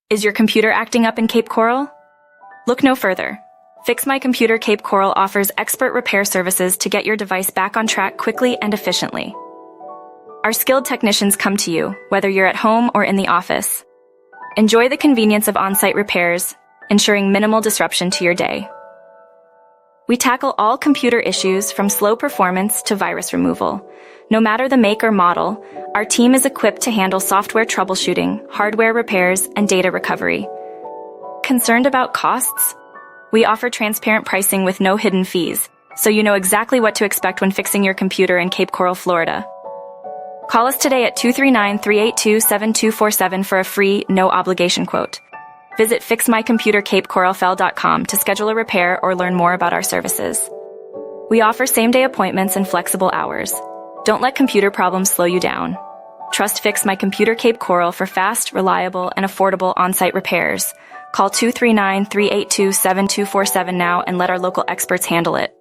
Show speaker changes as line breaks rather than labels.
Is your computer acting up in Cape Coral? Look no further. Fix My Computer Cape Coral offers expert repair services to get your device back on track quickly and efficiently. Our skilled technicians come to you, whether you're at home or in the office. Enjoy the convenience of on-site repairs, ensuring minimal disruption to your day. We tackle all computer issues from slow performance to virus removal. No matter the make or model, our team is equipped to handle software troubleshooting, hardware repairs, and data recovery. Concerned about costs? We offer transparent pricing with no hidden fees, so you know exactly what to expect when fixing your computer in Cape Coral, Florida. Call us today at 239-382-7247 for a free, no-obligation quote. Visit fixmycomputercapecoralfell.com to schedule a repair or learn more about our services. We offer same-day appointments and flexible hours. Don't let computer problems slow you down. Trust Fix My Computer Cape Coral for fast, reliable, and affordable on-site repairs. Call 239-382-7247 now and let our local experts handle it.